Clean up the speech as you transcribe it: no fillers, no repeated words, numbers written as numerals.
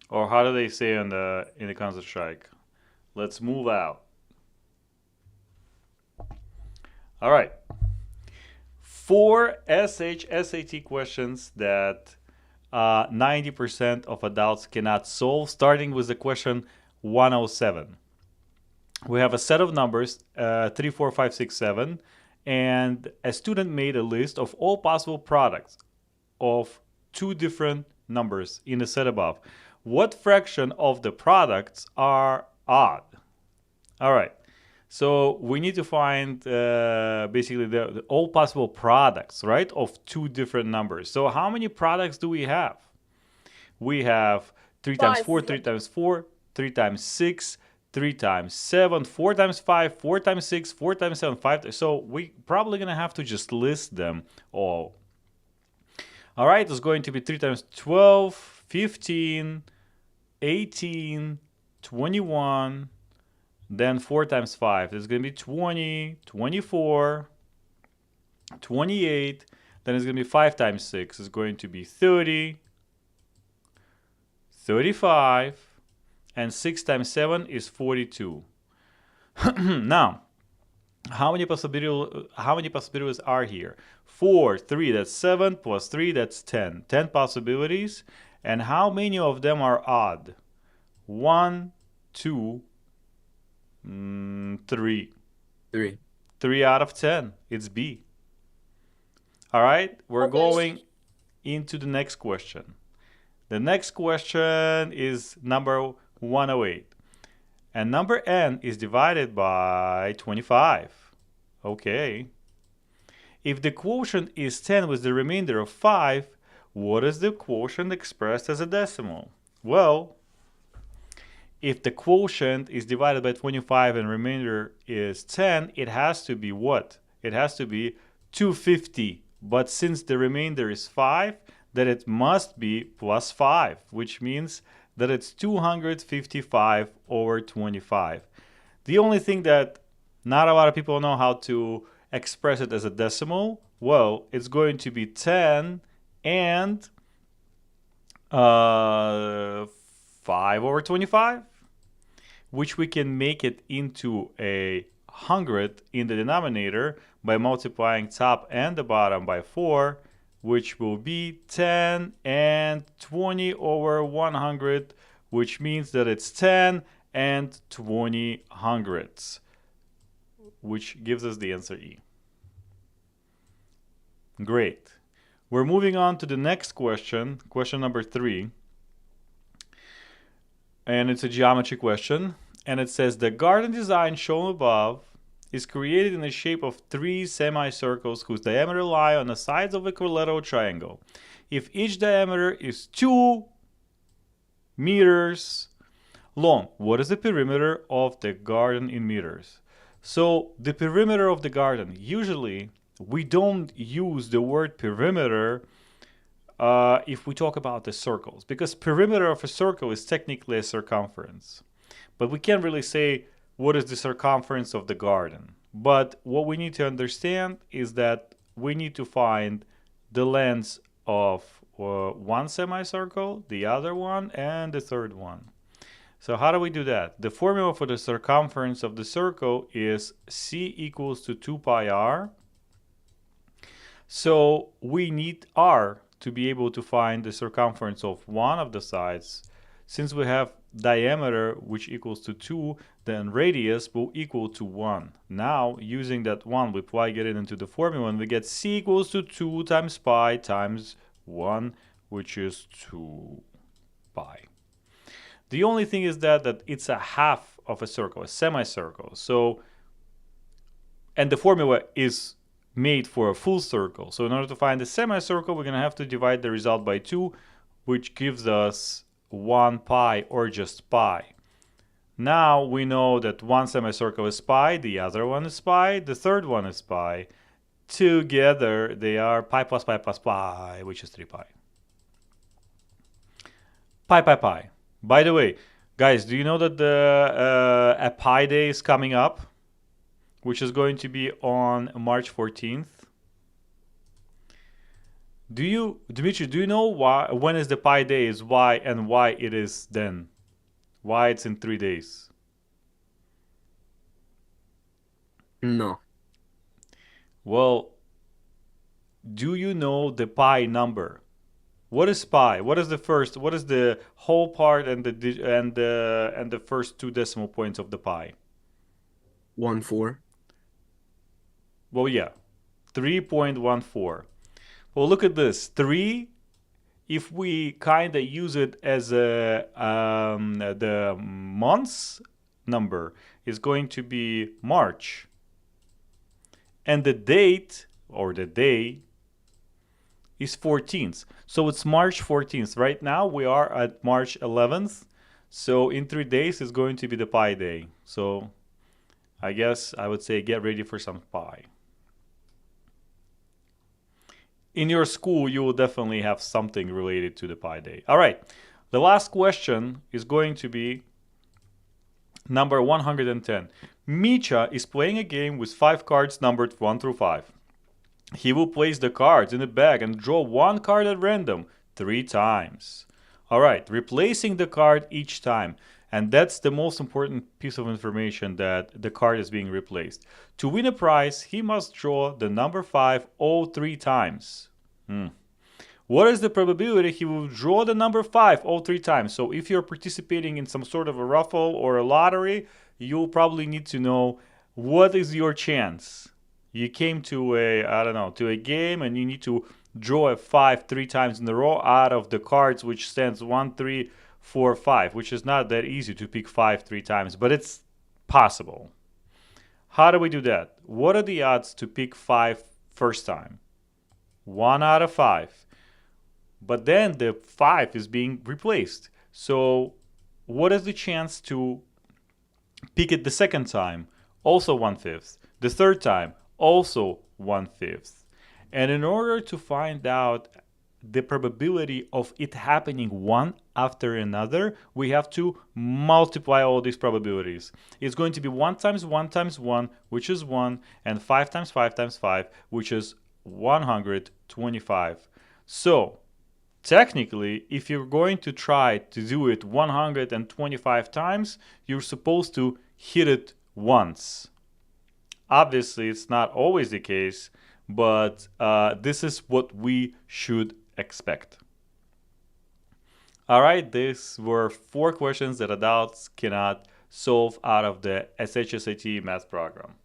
Or how do they say in the Counter-Strike? Let's move out. All right. 4 SHSAT questions that 90% of adults cannot solve, starting with the question 107. We have a set of numbers 3, 4, 5, 6, 7, and a student made a list of all possible products of two different numbers in the set above. What fraction of the products are odd? All right. So we need to find basically the all possible products, right, of two different numbers. So how many products do we have? We have 3 times 4, 3 times 4, 3 times 6, 3 times 7, 4 times 5, 4 times 6, 4 times 7, 5. So we probably going to have to just list them all. All right, it's going to be 3 times 12, 15, 18, 21, then 4 times 5. It's going to be 20, 24, 28. Then it's going to be 5 times 6. It's going to be 30, 35, and 6 times 7 is 42. Now, how many possibilities are here? 4, 3, that's 7, plus 3, that's 10. 10 possibilities. And how many of them are odd? 1, 2, 3. 3. 3 out of 10. It's B. All right, we're Okay. going into the next question. The next question is number 108. And number n is divided by 25. Okay. If the quotient is 10 with the remainder of 5, what is the quotient expressed as a decimal? Well, if the quotient is divided by 25 and remainder is 10, it has to be what? It has to be 250. But since the remainder is 5, then it must be plus 5, which means that it's 255 over 25. The only thing that not a lot of people know how to express it as a decimal, well, it's going to be 10 and 5 over 25, which we can make it into a 100 in the denominator by multiplying top and the bottom by 4, which will be 10 and 20 over 100, which means that it's 10 and 20 hundredths, which gives us the answer E. Great. We're moving on to the next question, question number 3. And it's a geometry question. And it says the garden design shown above is created in the shape of 3 semicircles whose diameter lie on the sides of a equilateral triangle. If each diameter is 2 meters long, what is the perimeter of the garden in meters? So the perimeter of the garden, usually we don't use the word perimeter if we talk about the circles, because perimeter of a circle is technically a circumference. But we can't really say what is the circumference of the garden. But what we need to understand is that we need to find the length of one semicircle, the other one, and the third one. So how do we do that? The formula for the circumference of the circle is C equals to 2 pi r. So we need r to be able to find the circumference of one of the sides. Since we have diameter which equals to 2, then radius will equal to 1. Now, using that 1, we plug it into the formula and we get C equals to 2 times pi times 1, which is 2 pi. The only thing is that it's a half of a circle, a semicircle. So, and the formula is made for a full circle. So in order to find the semicircle, we're going to have to divide the result by 2, which gives us 1 pi or just pi. Now we know that one semicircle is pi, the other one is pi, the third one is pi. Together they are pi plus pi plus pi, which is 3 pi. Pi, pi, pi. By the way, guys, do you know that a Pi Day is coming up, which is going to be on March 14th? Dimitri, do you know why when is the pi day is why and why it is then? Why it's in 3 days? No. Well, do you know the pi number? What is pi? What is the first? What is the whole part and the first two decimal points of the pi? 1 4. Well, yeah, 3.14. Well, look at this. 3, if we kind of use it as the months number, is going to be March. And the date or the day is 14th. So it's March 14th. Right now we are at March 11th. So in 3 days is going to be the Pi Day. So I guess I would say get ready for some pie. In your school, you will definitely have something related to the Pi Day. All right. The last question is going to be number 110. Micha is playing a game with 5 cards numbered 1 through 5. He will place the cards in a bag and draw one card at random 3 times. All right, replacing the card each time. And that's the most important piece of information, that the card is being replaced. To win a prize, he must draw the number 5 all 3 times. What is the probability he will draw the number 5 all 3 times? So if you're participating in some sort of a raffle or a lottery, you'll probably need to know what is your chance. You came to a game and you need to draw a 5 3 times in a row out of the cards which stands 1, 3, 4, 5, which is not that easy to pick 5 3 times, but it's possible. How do we do that? What are the odds to pick 5 first time? 1 out of 5. But then the 5 is being replaced. So what is the chance to pick it the second time? Also 1/5. The third time, also 1/5. And in order to find out the probability of it happening one after another, we have to multiply all these probabilities. It's going to be 1 times 1 times 1, which is 1, and 5 times 5 times 5, which is 125. So technically, if you're going to try to do it 125 times, you're supposed to hit it once. Obviously, it's not always the case, but this is what we should expect. All right, these were 4 questions that adults cannot solve out of the SHSAT math program.